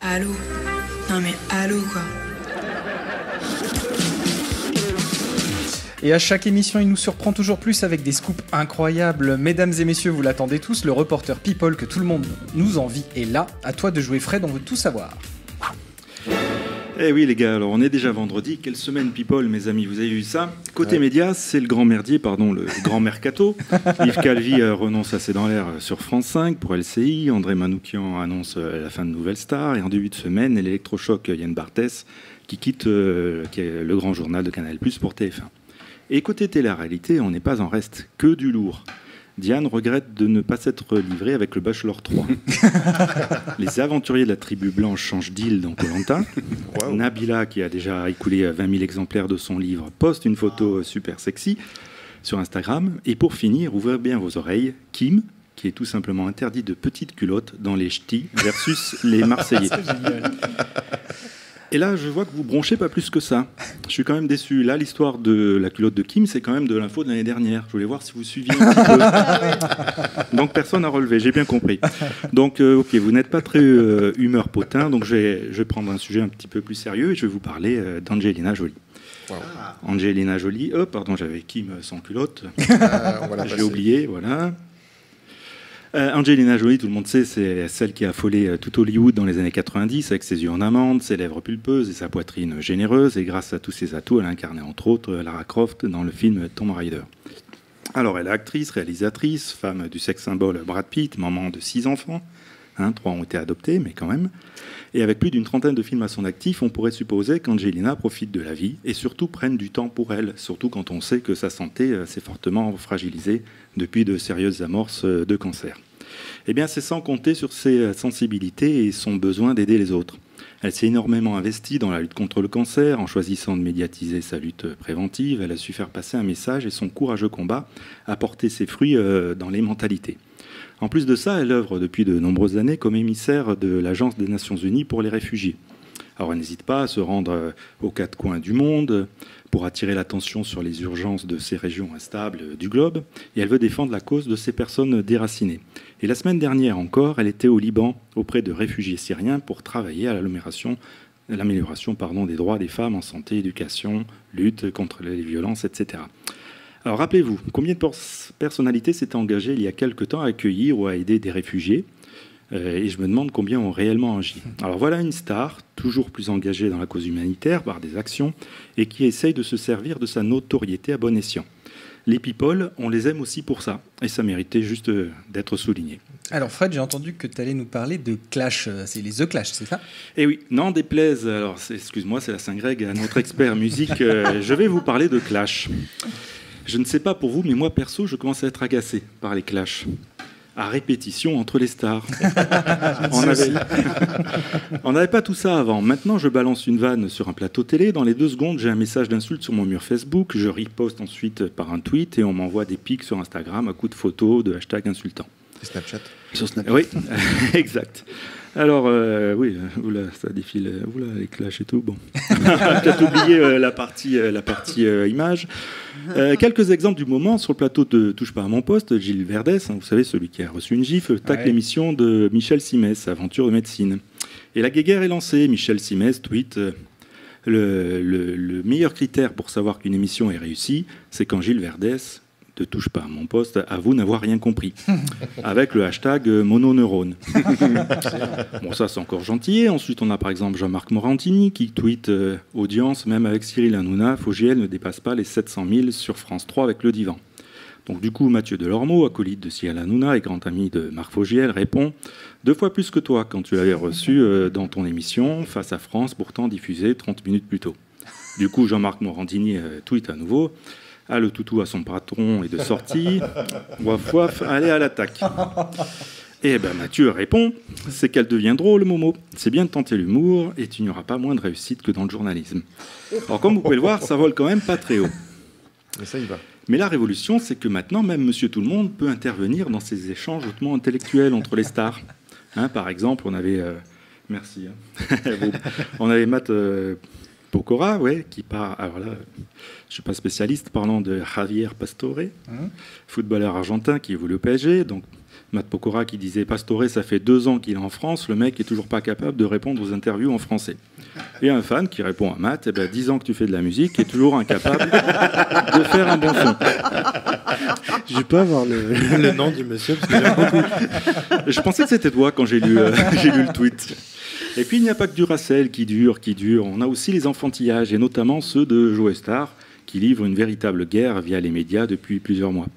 Allô? Non mais allô quoi. Et à chaque émission, il nous surprend toujours plus avec des scoops incroyables. Mesdames et messieurs, vous l'attendez tous, le reporter People que tout le monde nous envie est là. À toi de jouer Fred, on veut tout savoir. Eh oui les gars, alors on est déjà vendredi, quelle semaine People mes amis, vous avez vu ça? Côté médias, c'est le grand merdier, pardon, le grand mercato. Yves Calvi renonce à C'est dans l'air sur France 5 pour LCI, André Manoukian annonce la fin de Nouvelle Star, et en début de semaine, l'électrochoc Yann Barthès qui quitte qui est le grand journal de Canal+ pour TF1. Et côté télé-réalité, on n'est pas en reste, que du lourd. Diane regrette de ne pas s'être livrée avec le Bachelor 3. Les aventuriers de la tribu blanche changent d'île dans Koh-Lanta. Wow. Nabila, qui a déjà écoulé 20 000 exemplaires de son livre, poste une photo super sexy sur Instagram. Et pour finir, ouvrez bien vos oreilles, Kim, qui est tout simplement interdit de petites culottes dans les ch'tis versus les Marseillais. Et là, je vois que vous bronchez pas plus que ça. Je suis quand même déçu. Là, l'histoire de la culotte de Kim, c'est quand même de l'info de l'année dernière. Je voulais voir si vous suiviez un petit peu. Donc, personne n'a relevé, j'ai bien compris. Donc, ok, vous n'êtes pas très humeur potin, donc je vais prendre un sujet un petit peu plus sérieux et je vais vous parler d'Angelina Jolie. Wow. Angelina Jolie, oh pardon, j'avais Kim sans culotte. J'ai oublié, voilà. Angelina Jolie, tout le monde sait, c'est celle qui a affolé tout Hollywood dans les années 90 avec ses yeux en amande, ses lèvres pulpeuses et sa poitrine généreuse. Et grâce à tous ses atouts, elle a incarné entre autres Lara Croft dans le film Tomb Raider. Alors elle est actrice, réalisatrice, femme du sex symbole Brad Pitt, maman de 6 enfants. 3 ont été adoptés, mais quand même. Et avec plus d'une trentaine de films à son actif, on pourrait supposer qu'Angelina profite de la vie et surtout prenne du temps pour elle, surtout quand on sait que sa santé s'est fortement fragilisée depuis de sérieuses amorces de cancer. Eh bien, c'est sans compter sur ses sensibilités et son besoin d'aider les autres. Elle s'est énormément investie dans la lutte contre le cancer, en choisissant de médiatiser sa lutte préventive. Elle a su faire passer un message et son courageux combat a porté ses fruits dans les mentalités. En plus de ça, elle œuvre depuis de nombreuses années comme émissaire de l'Agence des Nations Unies pour les réfugiés. Alors elle n'hésite pas à se rendre aux 4 coins du monde pour attirer l'attention sur les urgences de ces régions instables du globe, et elle veut défendre la cause de ces personnes déracinées. Et la semaine dernière encore, elle était au Liban auprès de réfugiés syriens pour travailler à l'amélioration des droits des femmes en santé, éducation, lutte contre les violences, etc. Alors rappelez-vous, combien de personnalités s'étaient engagées il y a quelque temps à accueillir ou à aider des réfugiés et je me demande combien ont réellement agi. Alors voilà une star, toujours plus engagée dans la cause humanitaire par des actions, et qui essaye de se servir de sa notoriété à bon escient. Les people, on les aime aussi pour ça, et ça méritait juste d'être souligné. Alors Fred, j'ai entendu que tu allais nous parler de Clash, c'est les The Clash, c'est ça? Eh oui, n'en déplaise, alors excuse-moi, c'est la Saint-Greg, à notre expert musique, je vais vous parler de Clash. Je ne sais pas pour vous, mais moi perso, je commence à être agacé par les Clash. À répétition entre les stars. On n'avait pas tout ça avant. Maintenant, je balance une vanne sur un plateau télé. Dans les 2 secondes, j'ai un message d'insulte sur mon mur Facebook. Je riposte ensuite par un tweet et on m'envoie des pics sur Instagram à coups de photos, de hashtags insultants. Snapchat. Sur Snapchat. Oui, exact. Alors, oui, oula, ça défile, oula, les clashs et tout, bon. Peut-être oublier la partie image. Quelques exemples du moment, sur le plateau de Touche pas à mon poste, Gilles Verdès, vous savez, celui qui a reçu une gifle, tacle l'émission de Michel Simès, Aventure de médecine. Et la guéguerre est lancée, Michel Simès tweet le meilleur critère pour savoir qu'une émission est réussie, c'est quand Gilles Verdès ne touche pas à mon poste, avoue n'avoir rien compris, avec le hashtag mononeurone. Bon, ça c'est encore gentil. Ensuite, on a par exemple Jean-Marc Morandini qui tweet audience, même avec Cyril Hanouna, Fogiel ne dépasse pas les 700 000 sur France 3 avec Le Divan. Donc du coup, Mathieu Delormeau, acolyte de Cyril Hanouna et grand ami de Marc Fogiel, répond 2 fois plus que toi quand tu l'avais reçu dans ton émission, Face à France, pourtant diffusée 30 minutes plus tôt. Du coup, Jean-Marc Morandini tweet à nouveau. Ah, le toutou à son patron est de sortie. Waf waf, allez à l'attaque. Et ben Mathieu répond, c'est qu'elle devient drôle, Momo. C'est bien de tenter l'humour et tu n'y auras pas moins de réussite que dans le journalisme. Alors comme vous pouvez le voir, ça vole quand même pas très haut. Mais ça y va. Mais la révolution, c'est que maintenant, même Monsieur Tout-le-Monde peut intervenir dans ces échanges hautement intellectuels entre les stars. Par exemple, on avait... merci. On avait Matt... Pokora, ouais, qui part. Alors là, je ne suis pas spécialiste, parlant de Javier Pastore, footballeur argentin qui évolue au PSG. Donc, Matt Pokora qui disait Pastore, ça fait 2 ans qu'il est en France, le mec est toujours pas capable de répondre aux interviews en français. Et un fan qui répond à Matt 10 ans que tu fais de la musique et toujours incapable de faire un bon son. Je peux avoir le nom du monsieur parce que j'aime beaucoup. Je pensais que c'était toi quand j'ai lu le tweet. Et puis il n'y a pas que du Racel qui dure. On a aussi les enfantillages, et notamment ceux de Joe Star, qui livrent une véritable guerre via les médias depuis plusieurs mois.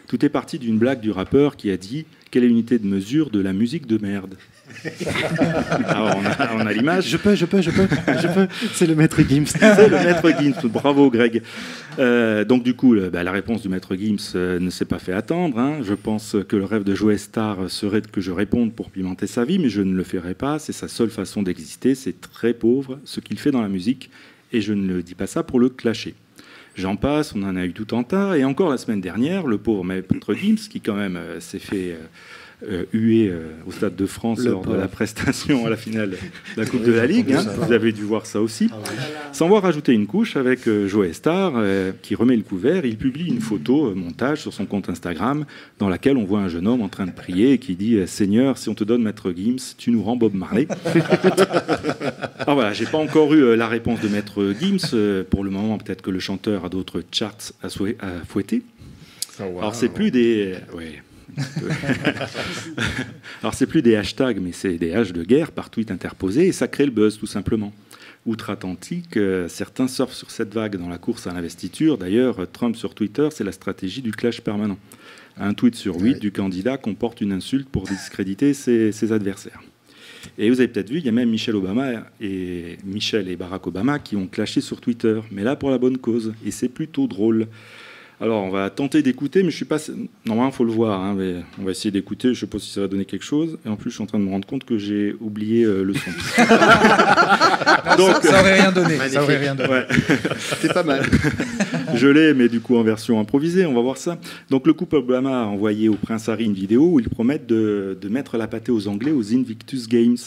Tout est parti d'une blague du rappeur qui a dit « Quelle est l'unité de mesure de la musique de merde ?» Alors on a l'image. Je peux. C'est le maître Gims. C'est le maître Gims. Bravo Greg. Donc du coup, la réponse du maître Gims ne s'est pas fait attendre. Hein. Je pense que le rêve de Joe Star serait que je réponde pour pimenter sa vie, mais je ne le ferai pas. C'est sa seule façon d'exister. C'est très pauvre ce qu'il fait dans la musique, et je ne le dis pas ça pour le clasher. J'en passe, on en a eu tout un tas. Et encore la semaine dernière, le pauvre maître Gims, qui quand même s'est fait hué au Stade de France lors de la prestation à la finale de la Coupe de la Ligue. Hein. Vous avez dû voir ça aussi. Sans voir rajouter une couche avec Joe Star, qui remet le couvert. Il publie une photo montage sur son compte Instagram dans laquelle on voit un jeune homme en train de prier et qui dit « Seigneur, si on te donne Maître Gims, tu nous rends Bob Marley. » Alors voilà, j'ai pas encore eu la réponse de Maître Gims. Pour le moment, peut-être que le chanteur a d'autres charts à fouetter. Oh, wow. Alors c'est plus des... Ouais. Alors c'est plus des hashtags, mais c'est des haches de guerre par tweet interposé, et ça crée le buzz tout simplement. Outre-Atlantique, certains surfent sur cette vague dans la course à l'investiture. D'ailleurs, Trump sur Twitter, c'est la stratégie du clash permanent. Un tweet sur 8 du candidat comporte une insulte pour discréditer ses adversaires. Et vous avez peut-être vu, il y a même Michelle et Barack Obama qui ont clashé sur Twitter, mais là pour la bonne cause, et c'est plutôt drôle. Alors, on va tenter d'écouter, mais je suis pas... Normalement, il faut le voir, hein, mais on va essayer d'écouter. Je ne sais pas si ça va donner quelque chose. Et en plus, je suis en train de me rendre compte que j'ai oublié le son. Donc, ça aurait rien donné. Ça aurait rien donné. Ouais. C'est pas mal. Je l'ai, mais du coup, en version improvisée. On va voir ça. Donc, le couple Obama a envoyé au prince Harry une vidéo où ils promettent de mettre la pâtée aux Anglais aux Invictus Games.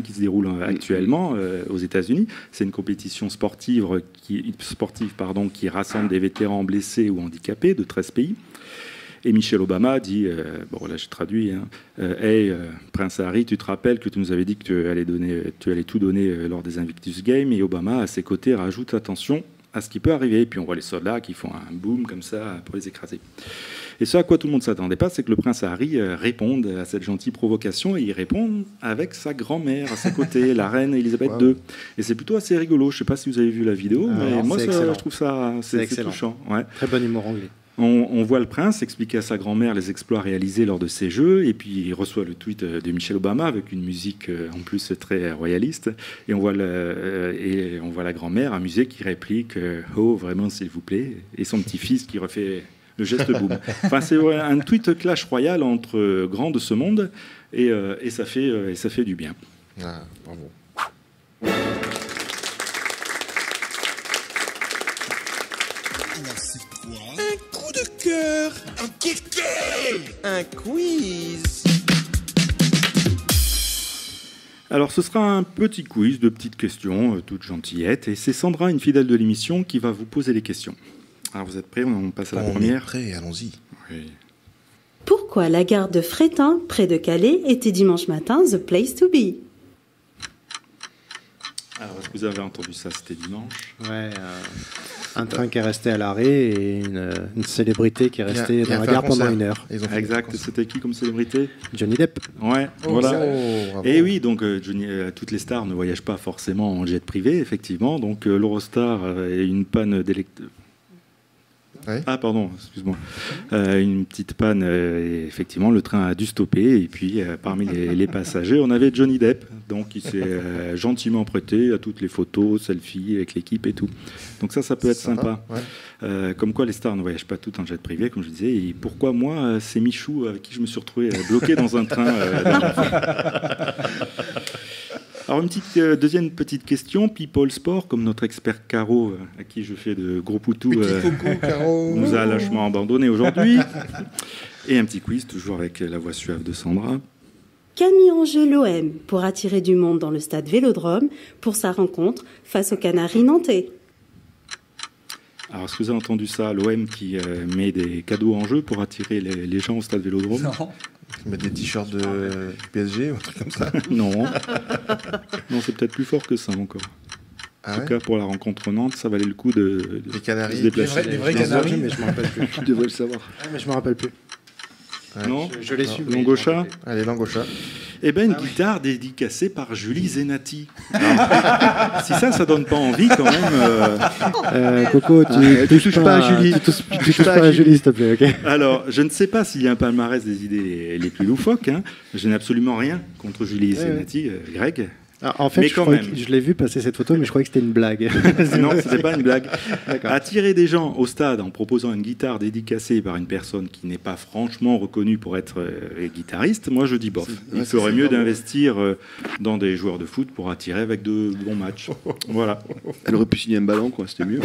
Qui se déroule actuellement aux États-Unis. C'est une compétition sportive qui rassemble des vétérans blessés ou handicapés de 13 pays. Et Michelle Obama dit, bon là je traduis, hey, Prince Harry, tu te rappelles que tu nous avais dit que tu allais tout donner lors des Invictus Games, et Obama, à ses côtés, rajoute attention à ce qui peut arriver. Et puis on voit les soldats qui font un boom comme ça pour les écraser. Et ce à quoi tout le monde ne s'attendait pas, c'est que le prince Harry réponde à cette gentille provocation, et il répond avec sa grand-mère à ses côtés, la reine Elisabeth II. Et c'est plutôt assez rigolo. Je ne sais pas si vous avez vu la vidéo, mais moi je trouve ça c'est touchant. Ouais. Très bon humour anglais. On voit le prince expliquer à sa grand-mère les exploits réalisés lors de ses jeux, et puis il reçoit le tweet de Michelle Obama avec une musique en plus très royaliste, et on voit la grand-mère amusée qui réplique oh vraiment s'il vous plaît, et son petit-fils qui refait le geste boom. Enfin, c'est un tweet clash royal entre grands de ce monde, et ça fait du bien. Ah, bravo. Un coup de cœur. Un coup de cœur. Un quiz. Alors ce sera un petit quiz de petites questions, toutes gentillettes, et c'est Sandra, une fidèle de l'émission, qui va vous poser les questions. Alors vous êtes prêts? On passe à la première. On est prêts, allons-y. Oui. Pourquoi la gare de Frétin, près de Calais, était dimanche matin the place to be? Alors est-ce que vous avez entendu ça? C'était dimanche. Ouais, un train qui est resté à l'arrêt et une célébrité qui est restée dans la gare pendant 1 heure. Exact, c'était qui comme célébrité? Johnny Depp. Ouais, voilà. Et oui, donc toutes les stars ne voyagent pas forcément en jet privé, effectivement. Donc l'Eurostar a une panne d'électricité. Ouais. Ah pardon, excuse-moi. Une petite panne, et effectivement le train a dû stopper, et puis parmi les passagers on avait Johnny Depp, donc il s'est gentiment prêté à toutes les photos, selfies avec l'équipe et tout. Donc ça peut être sympa. Ouais. Comme quoi les stars ne voyagent pas toutes en jet privé, comme je disais, et pourquoi moi c'est Michou avec qui je me suis retrouvé bloqué dans un train. Alors deuxième petite question, People Sport, comme notre expert Caro, à qui je fais de gros poutous, nous a lâchement abandonné aujourd'hui. Et un petit quiz, toujours avec la voix suave de Sandra. qu'a mis en jeu l'OM pour attirer du monde dans le stade Vélodrome pour sa rencontre face aux Canaries nantais? Alors, est-ce que vous avez entendu ça, l'OM qui met des cadeaux en jeu pour attirer les gens au stade Vélodrome? Non. Mettre des t-shirts du PSG ou un truc comme ça. Non. Non, c'est peut-être plus fort que ça encore. En tout cas, pour la rencontre Nantes, ça valait le coup de les Canaries, se déplacer. Les vrais Canaries, mais je me rappelle plus. Tu devrais le savoir. Mais je me rappelle plus. Ouais. Non, Je l'ai su. Longocha. Allez, Langocha. Eh bien, une guitare dédicacée par Julie Zenati. Alors, si ça donne pas envie, quand même. Coco, tu touches pas à Julie. Tu touches pas à Julie, s'il te plaît, ok? Alors, je ne sais pas s'il y a un palmarès des idées les plus loufoques. Hein. Je n'ai absolument rien contre Julie Zenati, Greg. Alors, en fait, Mais quand même. je l'ai vu passer cette photo, mais je croyais que c'était une blague. Non, c'était pas une blague. D'accord. Attirer des gens au stade en proposant une guitare dédicacée par une personne qui n'est pas franchement reconnue pour être guitariste, moi je dis bof. Il ferait mieux d'investir dans des joueurs de foot pour attirer avec de bons matchs. Voilà. Elle aurait pu signer un ballon, quoi, c'était mieux.